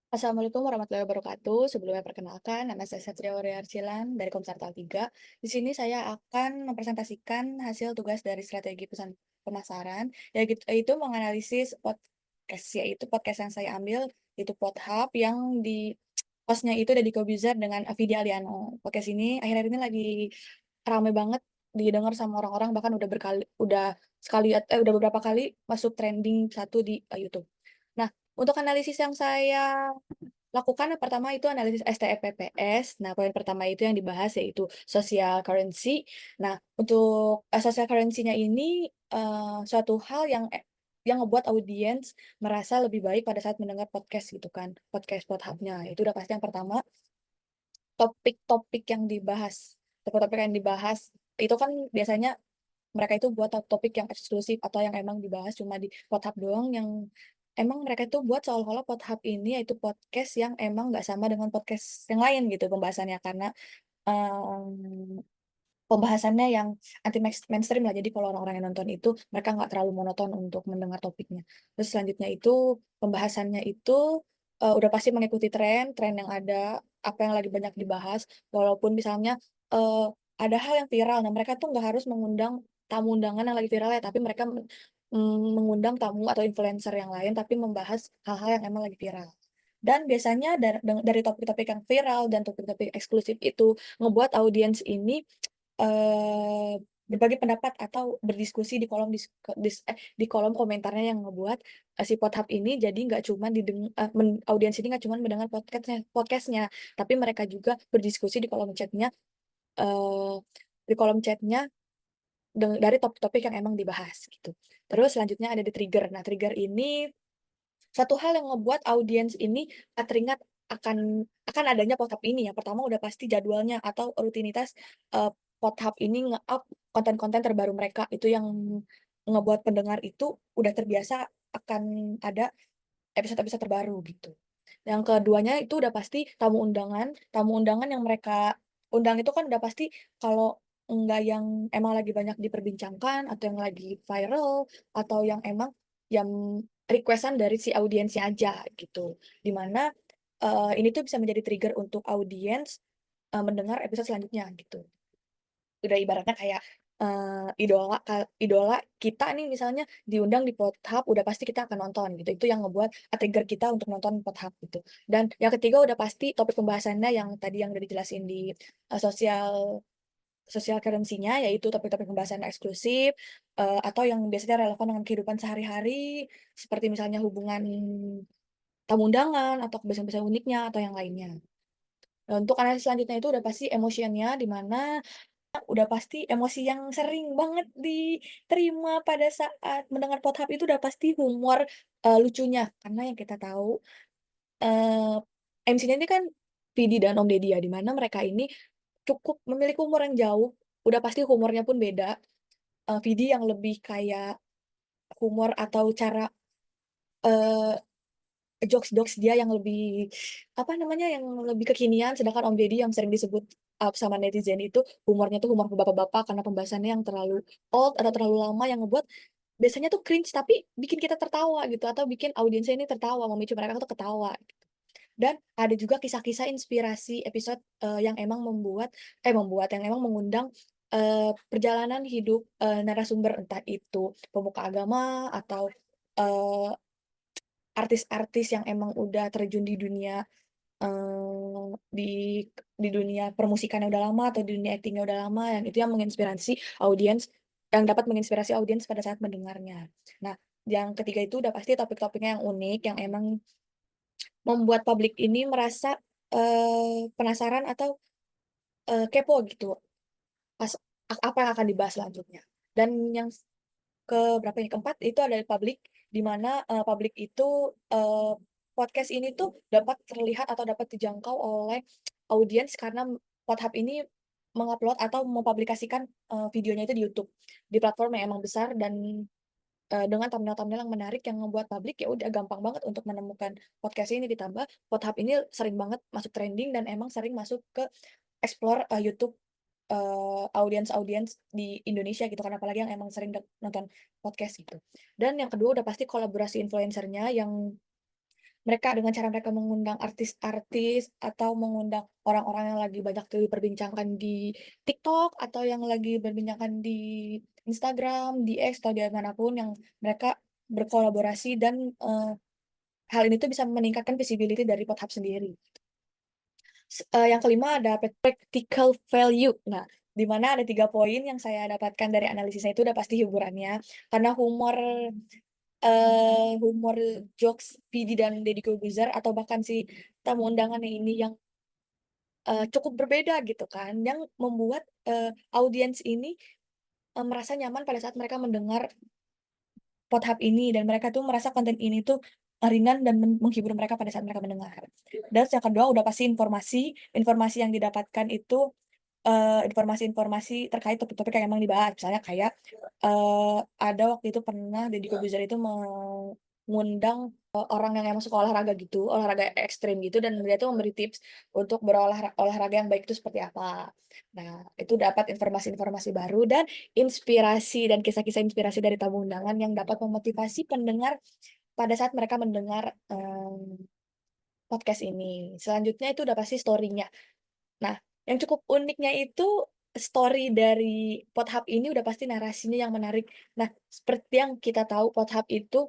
Assalamualaikum warahmatullahi wabarakatuh. Sebelumnya perkenalkan, nama saya Satria Arsilan dari Komsartal 3. Di sini saya akan mempresentasikan hasil tugas dari strategi pesan pemasaran, yaitu menganalisis podcast, yaitu podcast yang saya ambil, itu Podhub yang di hostnya itu Deddy Kobuzer dengan Vidi Aliano. Podcast ini akhir-akhir ini lagi rame banget didengar sama orang-orang, bahkan udah beberapa kali masuk trending satu di YouTube. Nah, untuk analisis yang saya lakukan yang pertama itu analisis STEPPS. Nah, poin pertama itu yang dibahas yaitu social currency. Nah, untuk social currency-nya ini suatu hal yang ngebuat audiens merasa lebih baik pada saat mendengar podcast gitu kan, podcast Podhub-nya. Itu udah pasti yang pertama. Topik-topik yang dibahas, topik-topik yang dibahas itu kan biasanya mereka itu buat topik yang eksklusif atau yang emang dibahas cuma di Podhub doang, yang emang mereka itu buat seolah-olah Podhub ini yaitu podcast yang emang nggak sama dengan podcast yang lain gitu pembahasannya, karena mmm, pembahasannya yang anti mainstream lah. Jadi kalau orang-orang yang nonton itu mereka nggak terlalu monoton untuk mendengar topiknya. Terus selanjutnya itu pembahasannya itu, udah pasti mengikuti tren yang ada, apa yang lagi banyak dibahas, walaupun misalnya, eee, ada hal yang viral. Nah, mereka tuh nggak harus mengundang tamu undangan yang lagi viral ya, tapi mereka mengundang tamu atau influencer yang lain, tapi membahas hal-hal yang emang lagi viral. Dan biasanya dari topik-topik yang viral dan topik-topik eksklusif itu ngebuat audiens ini berbagi pendapat atau berdiskusi di kolom di kolom komentarnya, yang ngebuat, si Podhub ini jadi nggak cuman audiens ini nggak cuman mendengar podcast-nya, tapi mereka juga berdiskusi eee, di kolom chatnya dari topik-topik yang emang dibahas gitu. Terus selanjutnya ada di trigger. Nah, trigger ini satu hal yang ngebuat audiens ini, teringat akan adanya Podhub ini. Yang pertama udah pasti jadwalnya atau rutinitas, Podhub ini nge-up konten-konten terbaru mereka. Itu yang ngebuat pendengar itu udah terbiasa akan ada episode-episode terbaru gitu. Yang keduanya itu udah pasti tamu undangan yang mereka undang itu kan udah pasti, kalau enggak yang emang lagi banyak diperbincangkan atau yang lagi viral atau yang emang yang request-an dari si audiensnya aja gitu. Di mana, ini tuh bisa menjadi trigger untuk audiens, mendengar episode selanjutnya gitu. Udah ibaratnya kayak, idola kita nih misalnya diundang di Pornhub, udah pasti kita akan nonton gitu. Itu yang ngebuat, trigger kita untuk nonton Pornhub gitu. Dan yang ketiga udah pasti topik pembahasannya yang tadi yang udah dijelasin di, sosial sosial currency-nya, yaitu topik-topik pembahasan eksklusif, atau yang biasanya relevan dengan kehidupan sehari-hari, seperti misalnya hubungan tamu undangan atau kebiasaan-kebiasaan uniknya atau yang lainnya. Nah, untuk analisis selanjutnya itu udah pasti emotionnya, di mana udah pasti emosi yang sering banget diterima pada saat mendengar Podhub itu udah pasti humor, lucunya. Karena yang kita tahu, eee, MC-nya ini kan Vidi dan Om Deddy ya, di mana mereka ini cukup memiliki humor yang jauh, udah pasti humornya pun beda. Vidi yang lebih kayak humor atau cara, eee, jokes-jokes dia yang lebih, apa namanya, yang lebih kekinian, sedangkan Om Deddy yang sering disebut, sama netizen itu humornya tuh humor bapak-bapak karena pembahasannya yang terlalu old atau terlalu lama, yang ngebuat biasanya tuh cringe tapi bikin kita tertawa gitu, atau bikin audiensnya ini tertawa, memicu mereka tuh ketawa. Dan ada juga kisah-kisah inspirasi episode, yang emang yang emang mengundang, perjalanan hidup, narasumber, entah itu pemuka agama atau, eee, artis-artis yang emang udah terjun di dunia, eee, di di dunia permusikannya udah lama atau di dunia aktingnya udah lama, yang itu yang dapat menginspirasi audiens pada saat mendengarnya. Nah, yang ketiga itu udah pasti topik-topiknya yang unik, yang emang membuat publik ini merasa, penasaran atau, kepo gitu, pas apa yang akan dibahas selanjutnya. Dan yang berapa ya, keempat itu adalah publik, di mana, publik itu, podcast ini tuh dapat terlihat atau dapat dijangkau oleh audiens karena Pornhub ini mengupload atau mempublikasikan, videonya itu di YouTube, di platform yang emang besar dan, dengan thumbnail-thumbnail yang menarik yang membuat publik ya udah gampang banget untuk menemukan podcast ini. Ditambah Pornhub ini sering banget masuk trending dan emang sering masuk ke explore, YouTube, audiens-audiens di Indonesia gitu kan, apalagi yang emang sering nonton podcast gitu. Dan yang kedua udah pasti kolaborasi influencer-nya yang mereka dengan cara mereka mengundang artis-artis atau mengundang orang-orang yang lagi banyak diperbincangkan di TikTok atau yang lagi berbincangkan di Instagram, di X, atau di manapun yang mereka berkolaborasi dan, hal ini tuh bisa meningkatkan visibility dari Pornhub sendiri. Yang kelima ada practical value. Nah, di mana ada 3 poin yang saya dapatkan dari analisisnya itu udah pasti hiburannya, karena humor jokes Vidi dan Deddy Corbuzier atau bahkan si tamu undangannya ini yang, cukup berbeda gitu kan, yang membuat, audiens ini, merasa nyaman pada saat mereka mendengar Pornhub ini dan mereka tuh merasa konten ini tuh, ringan dan menghibur mereka pada saat mereka mendengar. Dan yang kedua udah pasti informasi, informasi yang didapatkan itu, informasi-informasi terkait topik-topik yang emang dibahas. Misalnya kayak, ada waktu itu pernah Deddy Corbuzier itu mengundang, orang yang emang suka olahraga gitu, olahraga ekstrim gitu, dan dia tuh memberi tips untuk olahraga yang baik itu seperti apa. Nah, itu dapat informasi-informasi baru dan inspirasi dan kisah-kisah inspirasi dari tamu undangan yang dapat memotivasi pendengar pada saat mereka mendengar, podcast ini. Selanjutnya itu udah pasti story-nya. Nah, yang cukup uniknya itu story dari Pornhub ini udah pasti narasinya yang menarik. Nah, seperti yang kita tahu Pornhub itu,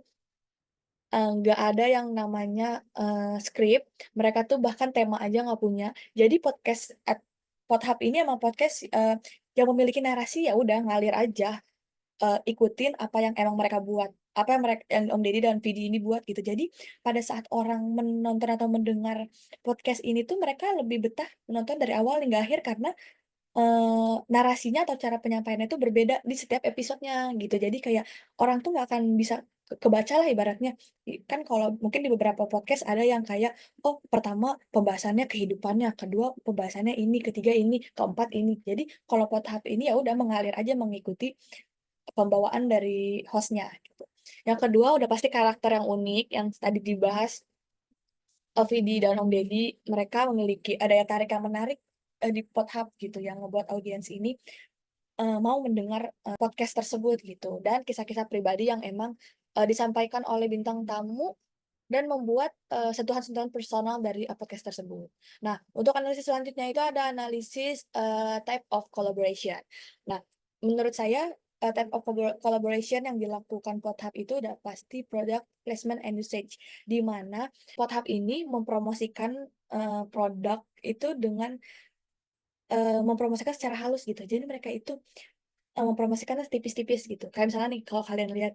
nggak ada yang namanya, skrip, mereka tuh bahkan tema aja nggak punya. Jadi Pornhub ini emang podcast, yang memiliki narasi ya udah ngalir aja. Ikutin apa yang emang mereka buat, apa yang Om Deddy dan Vidi ini buat gitu. Jadi pada saat orang menonton atau mendengar podcast ini tuh mereka lebih betah menonton dari awal hingga akhir karena, narasinya atau cara penyampaiannya itu berbeda di setiap episodenya gitu. Jadi kayak orang tuh nggak akan bisa kebacalah ibaratnya. Kan kalau mungkin di beberapa podcast ada yang kayak, oh pertama pembahasannya kehidupannya, kedua pembahasannya ini, ketiga ini, keempat ini. Jadi kalau Pornhub ini ya udah mengalir aja mengikuti pembawaan dari host-nya gitu. Yang kedua udah pasti karakter yang unik yang tadi dibahas, Vidi dan Om Deddy, mereka memiliki daya tarik yang menarik, di Pornhub gitu yang ngebuat audiens ini, mau mendengar, podcast tersebut gitu dan kisah-kisah pribadi yang emang, disampaikan oleh bintang tamu dan membuat, sentuhan-sentuhan personal dari, podcast tersebut. Nah, untuk analisis selanjutnya itu ada analisis, type of collaboration. Nah, menurut saya, type of collaboration yang dilakukan Pornhub itu udah pasti product placement and usage, di mana Pornhub ini mempromosikan, produk itu dengan, mempromosikan secara halus gitu. Jadi mereka itu, mempromosikannya tipis-tipis gitu. Kayak misalnya nih kalau kalian lihat,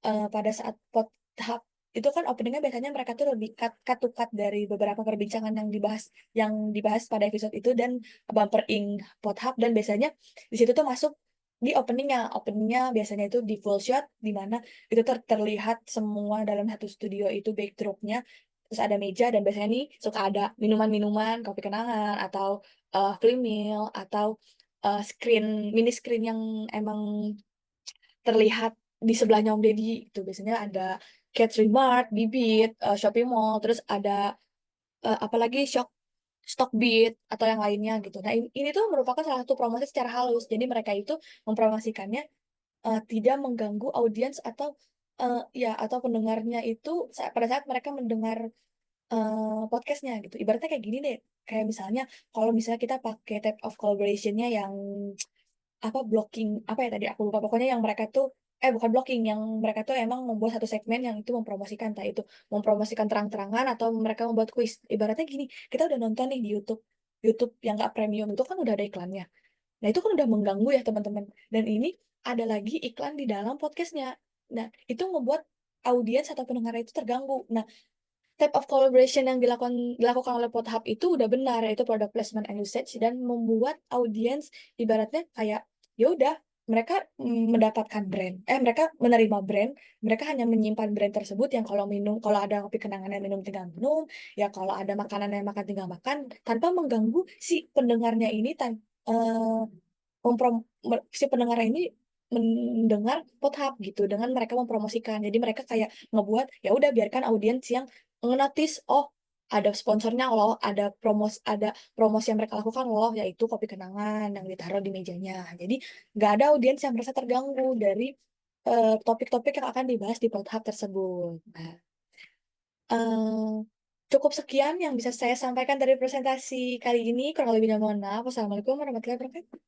pada saat Pornhub itu kan opening-nya biasanya mereka tuh lebih cut to cut dari beberapa perbincangan yang dibahas pada episode itu dan bumper ink Pornhub dan biasanya di situ tuh masuk di opening-nya. Opening-nya biasanya itu di full shot di mana itu terlihat semua dalam satu studio itu backdrop-nya, terus ada meja dan biasanya nih suka ada minuman-minuman, kopi kenangan atau, film meal atau, mini screen yang emang terlihat di sebelahnya Om Deddy gitu. Biasanya ada Catering Mart, Bibit, Shopee Mall, terus ada, apalagi Stockbit atau yang lainnya gitu. Nah, ini tuh merupakan salah satu promosi secara halus. Jadi mereka itu mempromosikannya, tidak mengganggu audiens atau, ya atau pendengarnya itu pada saat mereka mendengar, podcast-nya gitu. Ibaratnya kayak gini deh, kayak misalnya kalau misalnya kita pakai type of collaboration-nya yang apa, blocking, apa ya tadi aku lupa, pokoknya yang mereka tuh bukan blocking, yang mereka tuh emang membuat satu segmen yang itu mempromosikan, entah itu mempromosikan terang-terangan atau mereka membuat kuis. Ibaratnya gini, kita udah nonton nih di YouTube YouTube yang nggak premium itu kan udah ada iklannya. Nah, itu kan udah mengganggu ya teman-teman, dan ini ada lagi iklan di dalam podcast-nya. Nah, itu ngebuat audiens atau pendengar itu terganggu. Nah, type of collaboration yang dilakukan oleh Pornhub itu udah benar, yaitu product placement and usage dan membuat audiens ibaratnya kayak, ya udah mereka, mendapatkan mereka menerima brand, mereka hanya menyimpan brand tersebut yang kalau ada kopi kenangan yang minum tinggal minum, ya kalau ada makanan yang makan tinggal makan, tanpa mengganggu si pendengarnya ini eee, si pendengar ini mendengar Pornhub gitu dengan mereka mempromosikan. Jadi mereka kayak ngebuat, ya udah biarkan audiens yang nge-notice, oh ada sponsornya loh, ada promosi yang mereka lakukan loh, yaitu kopi kenangan yang ditaruh di mejanya. Jadi nggak ada audiens yang merasa terganggu dari, topik-topik yang akan dibahas di Pornhub tersebut. Nah, Eee, cukup sekian yang bisa saya sampaikan dari presentasi kali ini, kurang lebihnya mohon maaf. Wassalamualaikum warahmatullahi wabarakatuh.